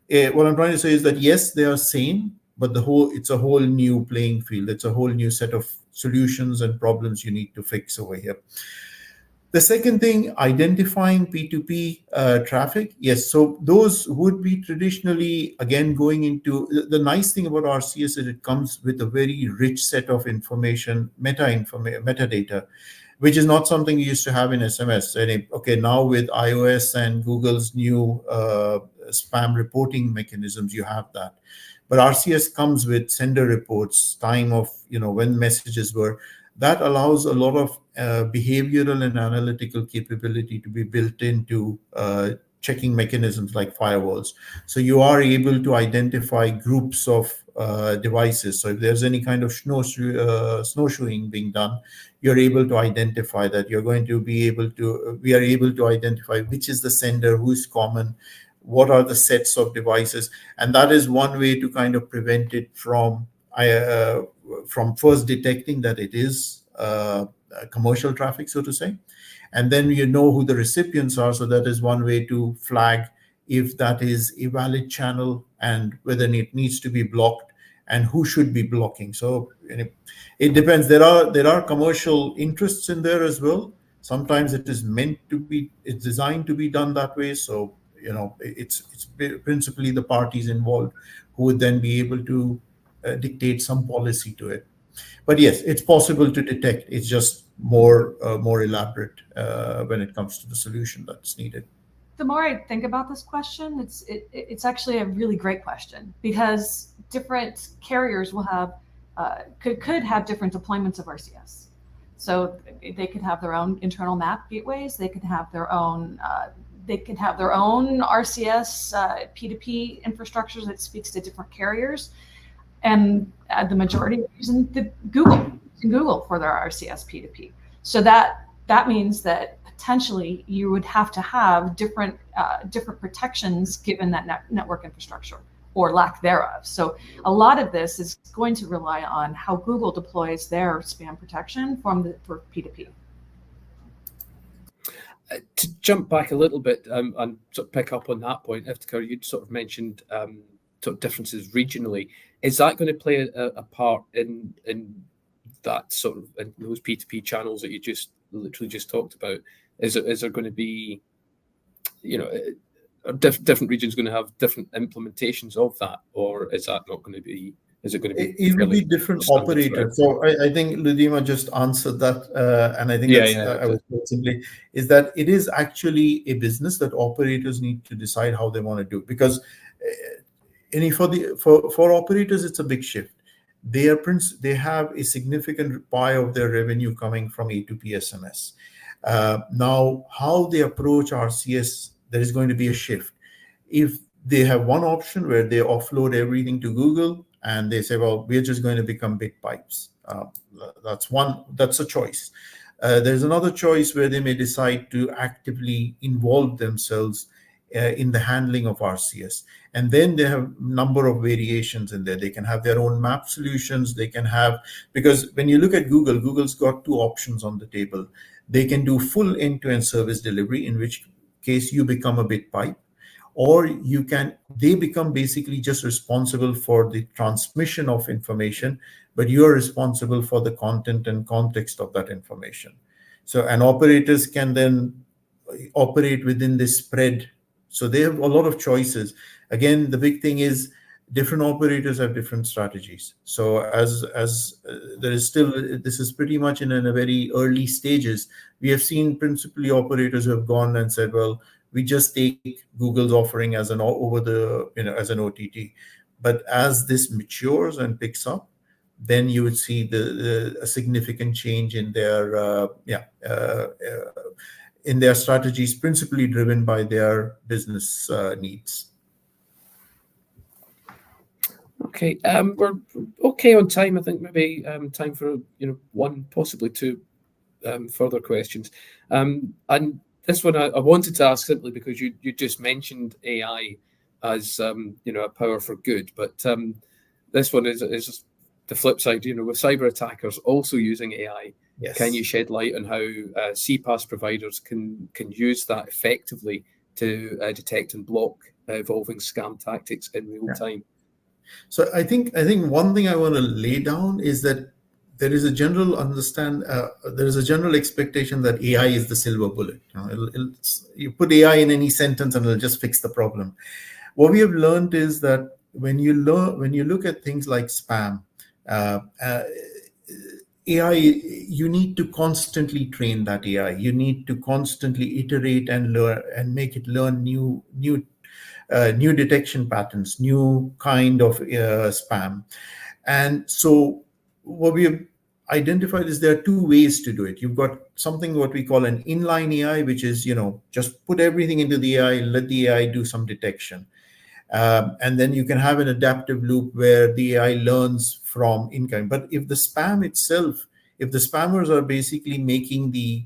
Speaker 4: what I'm trying to say is that yes, they are same, but it's a whole new playing field. It's a whole new set of solutions and problems you need to fix over here. The second thing, identifying P2P traffic. Yes, so those would be traditionally, again, going into the nice thing about RCS is it comes with a very rich set of information, metadata, which is not something you used to have in SMS. And okay, now with iOS and Google's new spam reporting mechanisms, you have that. But RCS comes with sender reports, time of, when messages were. That allows a lot of behavioral and analytical capability to be built into checking mechanisms like firewalls. So you are able to identify groups of devices. So if there's any kind of snowshoeing being done, you're able to identify that. We are able to identify which is the sender, who is common, what are the sets of devices. And that is one way to kind of prevent it from first detecting that it is commercial traffic, so to say. And then you know who the recipients are. So that is one way to flag if that is a valid channel and whether it needs to be blocked and who should be blocking. So it depends. There are commercial interests in there as well. Sometimes it's designed to be done that way. So, it's principally the parties involved who would then be able to dictate some policy to it. But yes, it's possible to detect. It's just more elaborate when it comes to the solution that's needed.
Speaker 3: The more I think about this question, it's actually a really great question, because different carriers will have could have different deployments of RCS. So they could have their own internal map gateways. They could have their own RCS P2P infrastructures that speaks to different carriers. And the majority are using Google for their RCS P2P. So that means that potentially you would have to have different protections given that network infrastructure or lack thereof. So a lot of this is going to rely on how Google deploys their spam protection for P2P.
Speaker 1: To jump back a little bit and sort of pick up on that point, Iftikhar, you'd sort of mentioned sort of differences regionally. Is that going to play a part in that sort of in those P2P channels that you literally just talked about? Is there going to be, are different regions going to have different implementations of that, or is that not going to be? Is it going to be?
Speaker 4: It will be different operators. So I think Ludima just answered that, and I think I was simply is that it is actually a business that operators need to decide how they want to do, because for operators it's a big shift. They have a significant pie of their revenue coming from A2P SMS. Now, how they approach RCS, there is going to be a shift. If they have one option where they offload everything to Google and they say, well, we're just going to become big pipes. That's a choice. There's another choice where they may decide to actively involve themselves in the handling of RCS. And then they have a number of variations in there. They can have their own map solutions. They can have, because when you look at Google, Google's got two options on the table. They can do full end-to-end service delivery, in which case you become a big pipe, or they become basically just responsible for the transmission of information, but you are responsible for the content and context of that information. And operators can then operate within this spread. So they have a lot of choices. Again, the big thing is different operators have different strategies. So as there is still, this is pretty much in a very early stages. We have seen principally operators who have gone and said, well, we just take Google's offering as an as an OTT. But as this matures and picks up, then you would see a significant change in their in their strategies, principally driven by their business needs.
Speaker 1: Okay, we're okay on time. I think maybe time for one, possibly two further questions. And this one I wanted to ask simply because you just mentioned AI as a power for good, but this one is the flip side. With cyber attackers also using AI,
Speaker 4: yes.
Speaker 1: Can you shed light on how CPaaS providers can use that effectively to detect and block evolving scam tactics in real time?
Speaker 4: So I think one thing I want to lay down is that there is a general expectation that AI is the silver bullet. You put AI in any sentence and it'll just fix the problem. What we have learned is that when you look at things like spam, AI, you need to constantly train that AI. You need to constantly iterate and learn and make it learn new detection patterns, new kind of spam. And so what we have identified is there are two ways to do it. You've got something what we call an inline AI, which is, just put everything into the AI, let the AI do some detection. And then you can have an adaptive loop where the AI learns from income. But if the spam itself, if the spammers are basically making the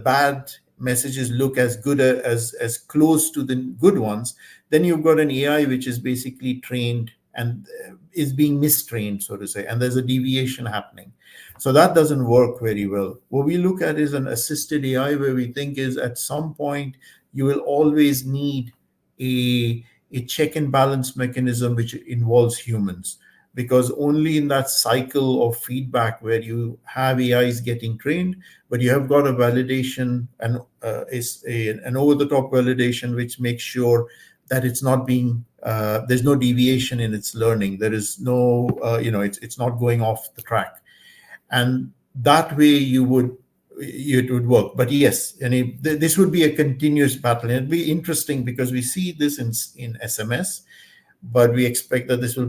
Speaker 4: bad messages look as good as close to the good ones, then you've got an AI which is basically trained and is being mistrained, so to say, and there's a deviation happening. So that doesn't work very well. What we look at is an assisted AI, where we think is at some point you will always need a check and balance mechanism which involves humans, because only in that cycle of feedback where you have AIs getting trained, but you have got a validation and an over-the-top validation which makes sure that it's not being there's no deviation in its learning. There is no it's not going off the track, and that way it would work. But yes, and this would be a continuous battle. And it'd be interesting because we see this in SMS, but we expect that this will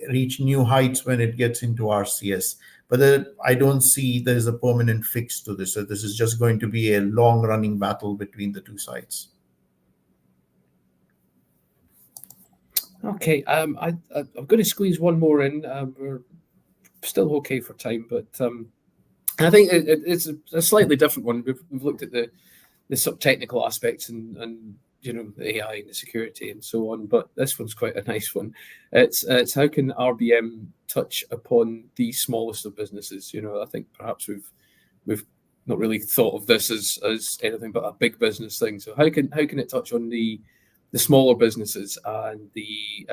Speaker 4: reach new heights when it gets into RCS. But I don't see there's a permanent fix to this. So this is just going to be a long-running battle between the two sides.
Speaker 1: Okay, I'm going to squeeze one more in. We're still okay for time, but I think it's a slightly different one. We've looked at the sort of technical aspects and the AI and the security and so on, but this one's quite a nice one. It's how can RBM touch upon the smallest of businesses? I think perhaps we've not really thought of this as anything but a big business thing. So how can it touch on the smaller businesses and the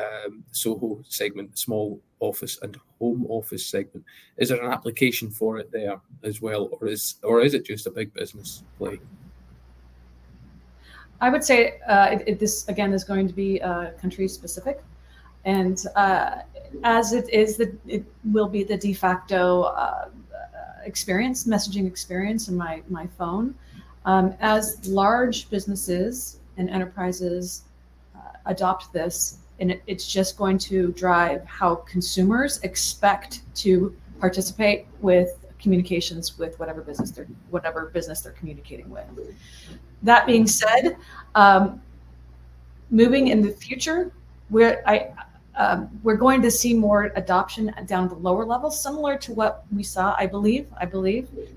Speaker 1: SOHO segment, the small office and home office segment? Is there an application for it there as well, or is it just a big business play?
Speaker 3: I would say this again is going to be country specific, and as it will be the de facto messaging experience in my phone. As large businesses and enterprises adopt this, and it's just going to drive how consumers expect to participate with communications with whatever business they're communicating with. That being said, moving in the future, we're going to see more adoption down at the lower level, similar to what we saw, I believe,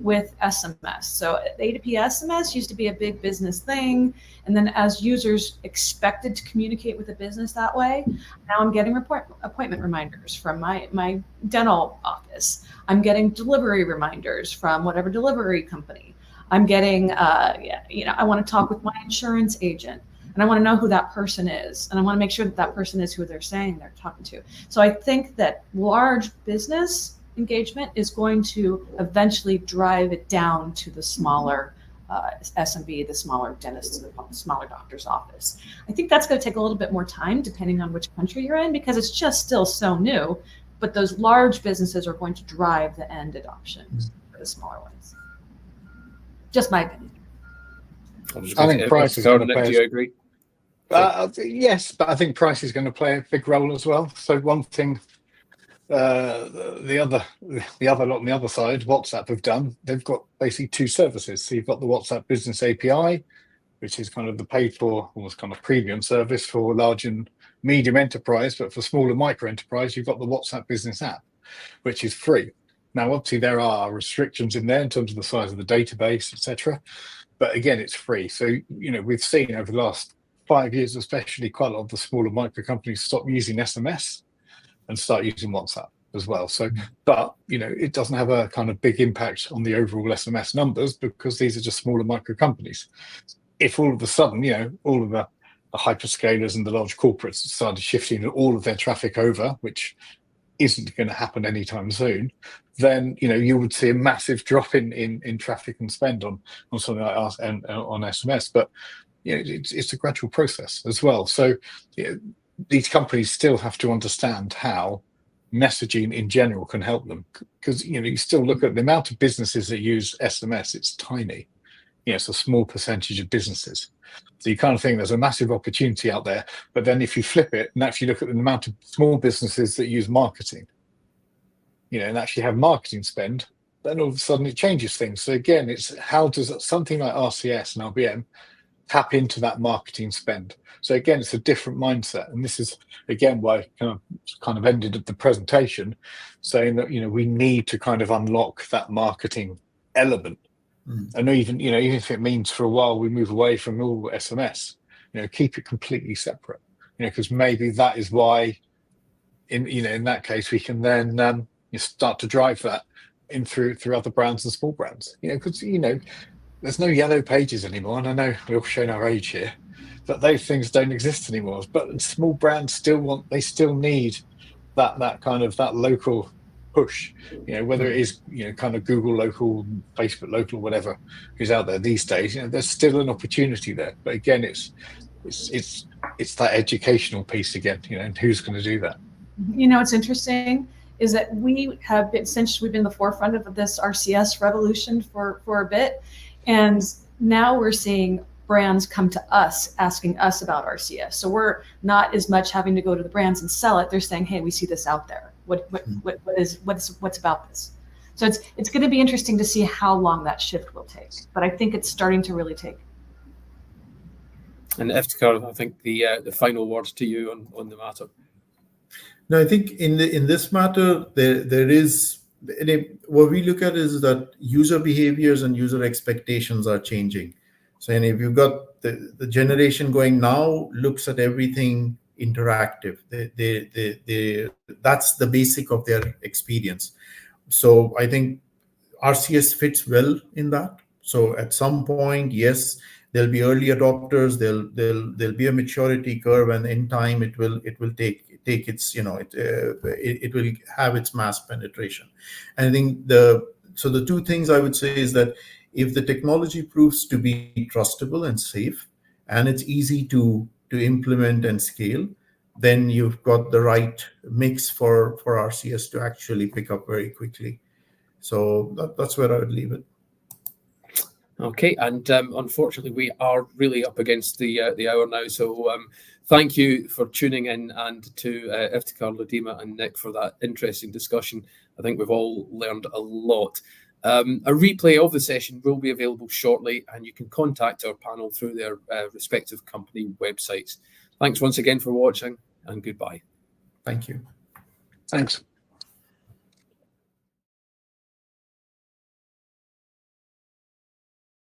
Speaker 3: with SMS. So A2P SMS used to be a big business thing, and then as users expected to communicate with a business that way, now I'm getting appointment reminders from my dental office. I'm getting delivery reminders from whatever delivery company. I'm getting, I want to talk with my insurance agent. And I want to know who that person is. And I want to make sure that that person is who they're saying they're talking to. So I think that large business engagement is going to eventually drive it down to the smaller SMB, the smaller dentist, the smaller doctor's office. I think that's going to take a little bit more time depending on which country you're in, because it's just still so new. But those large businesses are going to drive the end adoption for the smaller ones. Just my opinion.
Speaker 2: I think price is going to play.
Speaker 1: Do you agree?
Speaker 2: Yes, but I think price is going to play a big role as well. So one thing, the other lot on the other side, WhatsApp have done. They've got basically two services. So you've got the WhatsApp Business API, which is kind of the paid for, almost kind of premium service for large and medium enterprise, but for small and micro enterprise, you've got the WhatsApp Business app, which is free. Now, obviously, there are restrictions in there in terms of the size of the database, etc. But again, it's free. So we've seen over the last 5 years, especially, quite a lot of the smaller micro companies stop using SMS and start using WhatsApp as well. So, but it doesn't have a kind of big impact on the overall SMS numbers because these are just smaller micro companies. If all of a sudden, all of the hyperscalers and the large corporates started shifting all of their traffic over, which isn't going to happen anytime soon, then you would see a massive drop in traffic and spend on something like us and on SMS. But it's a gradual process as well. So these companies still have to understand how messaging in general can help them, because you still look at the amount of businesses that use SMS. It's tiny. It's a small percentage of businesses. So you kind of think there's a massive opportunity out there. But then if you flip it and actually look at the amount of small businesses that use marketing, and actually have marketing spend, then all of a sudden it changes things. So again, it's how does something like RCS and RBM tap into that marketing spend? So again, it's a different mindset. And this is, again, why I kind of ended at the presentation saying that, we need to kind of unlock that marketing element. And even if it means for a while we move away from all SMS, keep it completely separate, because maybe that is why in that case we can then start to drive that in through other brands and small brands, because there's no yellow pages anymore. And I know we're all showing our age here, but those things don't exist anymore. But small brands still need that kind of that local push, whether it is kind of Google local, Facebook local, whatever is out there these days. There's still an opportunity there, but again, it's that educational piece again, and who's going to do that?
Speaker 3: What's interesting is that we have been, since we've been in the forefront of this RCS revolution for a bit, and now we're seeing brands come to us asking us about RCS. So we're not as much having to go to the brands and sell it. They're saying, hey, we see this out there. What's about this? So it's going to be interesting to see how long that shift will take. But I think it's starting to really take.
Speaker 1: And Iftikhar, I think the final words to you on the matter.
Speaker 4: No, I think in this matter there is what we look at is that user behaviors and user expectations are changing. So, and if you've got the generation going now looks at everything interactive. That's the basic of their experience. So I think RCS fits well in that. So at some point, yes, there'll be early adopters. There'll be a maturity curve, and in time it will take its it will have its mass penetration. And I think the two things I would say is that if the technology proves to be trustable and safe, and it's easy to implement and scale, then you've got the right mix for RCS to actually pick up very quickly. So that's where I would leave it.
Speaker 1: Okay, and unfortunately, we are really up against the hour now. So thank you for tuning in, and to Iftikhar, Ladima, and Nick for that interesting discussion. I think we've all learned a lot. A replay of the session will be available shortly, and you can contact our panel through their respective company websites. Thanks once again for watching, and goodbye.
Speaker 4: Thank you.
Speaker 2: Thanks.